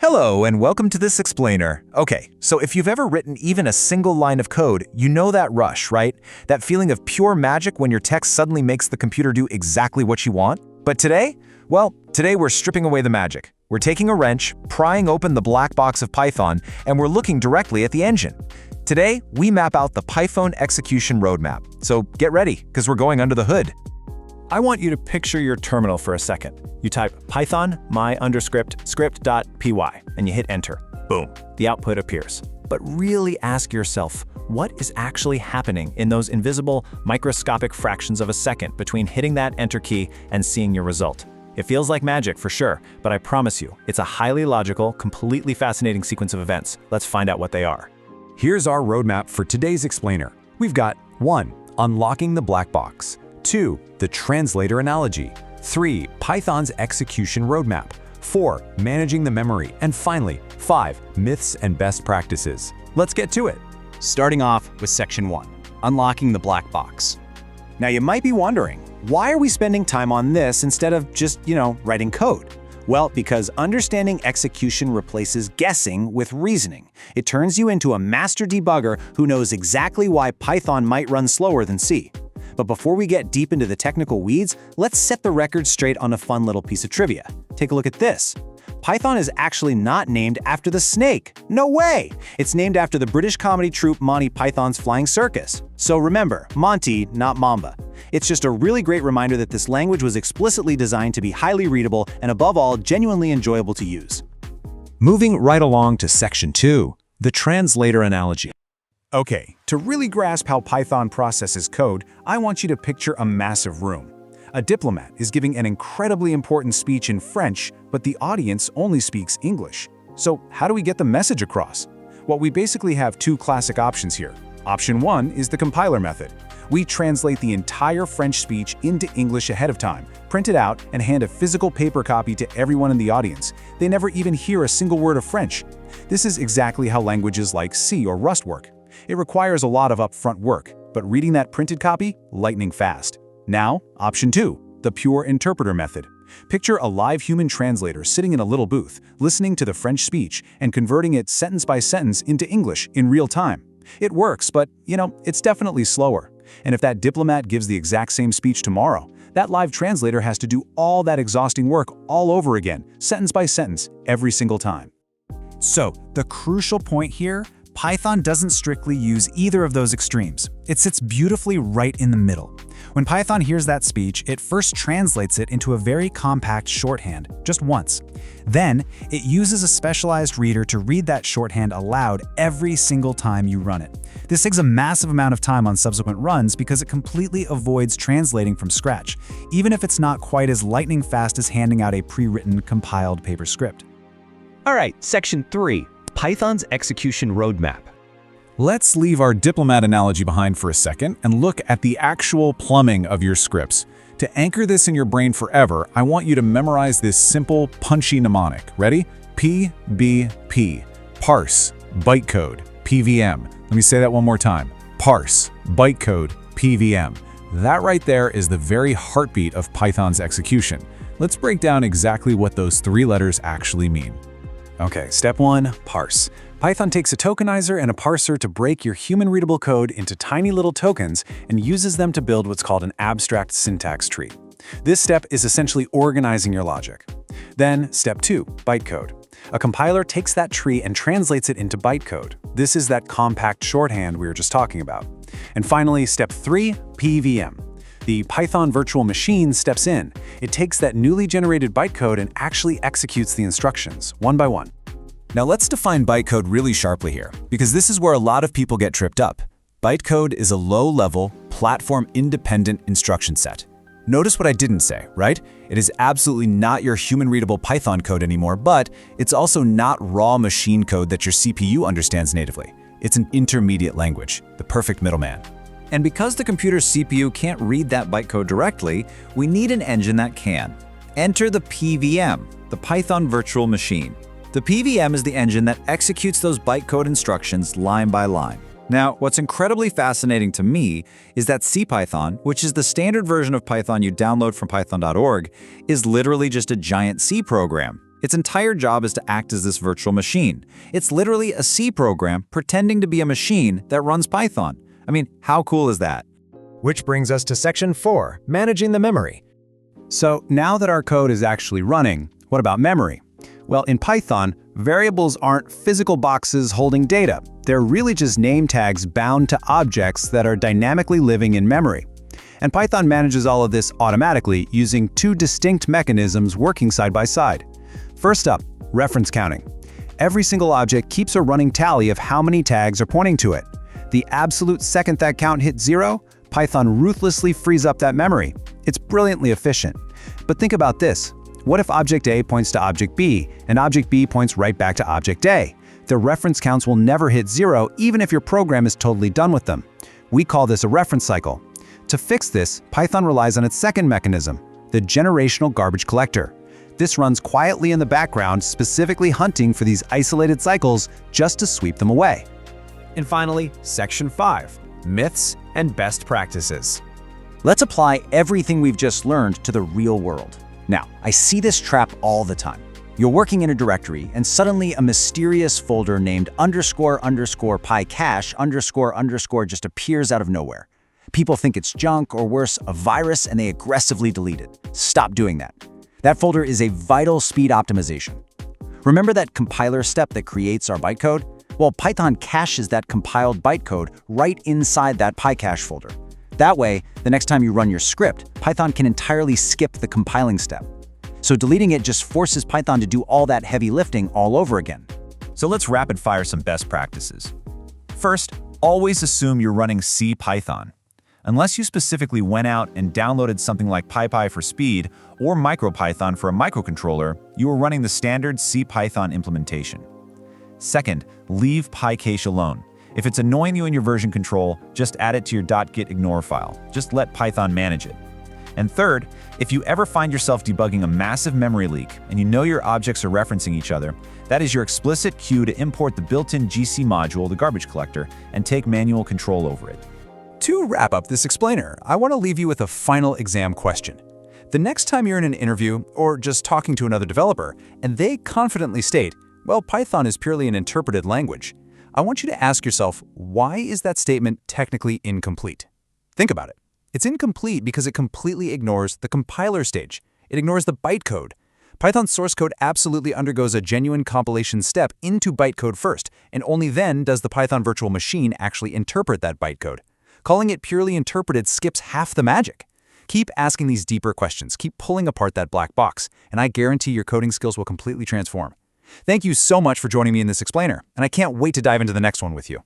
Hello, and welcome to this explainer. Okay, so if you've ever written even a single line of code, you know that rush, right? That feeling of pure magic when your text suddenly makes the computer do exactly what you want? But today? Well, today we're stripping away the magic. We're taking a wrench, prying open the black box of Python, and we're looking directly at the engine. Today, we map out the Python execution roadmap. So get ready, because we're going under the hood. I want you to picture your terminal for a second. You type python my_script.py and you hit enter. Boom, the output appears. But really ask yourself, what is actually happening in those invisible, microscopic fractions of a second between hitting that enter key and seeing your result? It feels like magic for sure, but I promise you, it's a highly logical, completely fascinating sequence of events. Let's find out what they are. Here's our roadmap for today's explainer. We've got 1. Unlocking the black box. 2. The translator analogy. 3. Python's execution roadmap. 4. Managing the memory. And finally, 5. Myths and best practices. Let's get to it. Starting off with Section 1, Unlocking the Black Box. Now you might be wondering, why are we spending time on this instead of just, writing code? Well, because understanding execution replaces guessing with reasoning. It turns you into a master debugger who knows exactly why Python might run slower than C. But before we get deep into the technical weeds, let's set the record straight on a fun little piece of trivia. Take a look at this. Python is actually not named after the snake. No way! It's named after the British comedy troupe Monty Python's Flying Circus. So remember, Monty, not Mamba. It's just a really great reminder that this language was explicitly designed to be highly readable and above all, genuinely enjoyable to use. Moving right along to Section 2, the translator analogy. Okay, to really grasp how Python processes code, I want you to picture a massive room. A diplomat is giving an incredibly important speech in French, but the audience only speaks English. So how do we get the message across? Well, we basically have two classic options here. Option 1 is the compiler method. We translate the entire French speech into English ahead of time, print it out, and hand a physical paper copy to everyone in the audience. They never even hear a single word of French. This is exactly how languages like C or Rust work. It requires a lot of upfront work, but reading that printed copy, lightning fast. Now, option 2, the pure interpreter method. Picture a live human translator sitting in a little booth, listening to the French speech and converting it sentence by sentence into English in real time. It works, but, it's definitely slower. And if that diplomat gives the exact same speech tomorrow, that live translator has to do all that exhausting work all over again, sentence by sentence, every single time. So, the crucial point here, Python doesn't strictly use either of those extremes. It sits beautifully right in the middle. When Python hears that speech, it first translates it into a very compact shorthand, just once. Then, it uses a specialized reader to read that shorthand aloud every single time you run it. This saves a massive amount of time on subsequent runs because it completely avoids translating from scratch, even if it's not quite as lightning fast as handing out a pre-written, compiled paper script. All right, Section 3, Python's execution roadmap. Let's leave our diplomat analogy behind for a second and look at the actual plumbing of your scripts. To anchor this in your brain forever, I want you to memorize this simple, punchy mnemonic. Ready? PBP. Parse, bytecode, PVM. Let me say that one more time. Parse, bytecode, PVM. That right there is the very heartbeat of Python's execution. Let's break down exactly what those three letters actually mean. Okay, step 1, parse. Python takes a tokenizer and a parser to break your human-readable code into tiny little tokens and uses them to build what's called an abstract syntax tree. This step is essentially organizing your logic. Then, step 2, bytecode. A compiler takes that tree and translates it into bytecode. This is that compact shorthand we were just talking about. And finally, step 3, PVM. The Python virtual machine steps in. It takes that newly generated bytecode and actually executes the instructions, one by one. Now let's define bytecode really sharply here, because this is where a lot of people get tripped up. Bytecode is a low-level, platform-independent instruction set. Notice what I didn't say, right? It is absolutely not your human-readable Python code anymore, but it's also not raw machine code that your CPU understands natively. It's an intermediate language, the perfect middleman. And because the computer's CPU can't read that bytecode directly, we need an engine that can. Enter the PVM, the Python virtual machine. The PVM is the engine that executes those bytecode instructions line by line. Now, what's incredibly fascinating to me is that CPython, which is the standard version of Python you download from python.org, is literally just a giant C program. Its entire job is to act as this virtual machine. It's literally a C program pretending to be a machine that runs Python. I mean, how cool is that? Which brings us to section 4, managing the memory. So now that our code is actually running, what about memory? Well, in Python, variables aren't physical boxes holding data. They're really just name tags bound to objects that are dynamically living in memory. And Python manages all of this automatically using two distinct mechanisms working side by side. First up, reference counting. Every single object keeps a running tally of how many tags are pointing to it. The absolute second that count hits 0, Python ruthlessly frees up that memory. It's brilliantly efficient. But think about this. What if object A points to object B, and object B points right back to object A? The reference counts will never hit 0, even if your program is totally done with them. We call this a reference cycle. To fix this, Python relies on its second mechanism, the generational garbage collector. This runs quietly in the background, specifically hunting for these isolated cycles just to sweep them away. And finally, section 5, myths and best practices. Let's apply everything we've just learned to the real world. Now, I see this trap all the time. You're working in a directory, and suddenly a mysterious folder named __pycache__ just appears out of nowhere. People think it's junk or worse, a virus, and they aggressively delete it. Stop doing that. That folder is a vital speed optimization. Remember that compiler step that creates our bytecode? Well, Python caches that compiled bytecode right inside that pycache folder. That way, the next time you run your script, Python can entirely skip the compiling step. So deleting it just forces Python to do all that heavy lifting all over again. So let's rapid fire some best practices. First, always assume you're running C Python. Unless you specifically went out and downloaded something like PyPy for speed or MicroPython for a microcontroller, you are running the standard C Python implementation. Second, leave PyCache alone. If it's annoying you in your version control, just add it to your .git ignore file. Just let Python manage it. And third, if you ever find yourself debugging a massive memory leak and you know your objects are referencing each other, that is your explicit cue to import the built-in GC module, the garbage collector, and take manual control over it. To wrap up this explainer, I want to leave you with a final exam question. The next time you're in an interview or just talking to another developer and they confidently state, well, Python is purely an interpreted language, I want you to ask yourself, why is that statement technically incomplete? Think about it. It's incomplete because it completely ignores the compiler stage. It ignores the bytecode. Python's source code absolutely undergoes a genuine compilation step into bytecode first, and only then does the Python virtual machine actually interpret that bytecode. Calling it purely interpreted skips half the magic. Keep asking these deeper questions, keep pulling apart that black box, and I guarantee your coding skills will completely transform. Thank you so much for joining me in this explainer, and I can't wait to dive into the next one with you.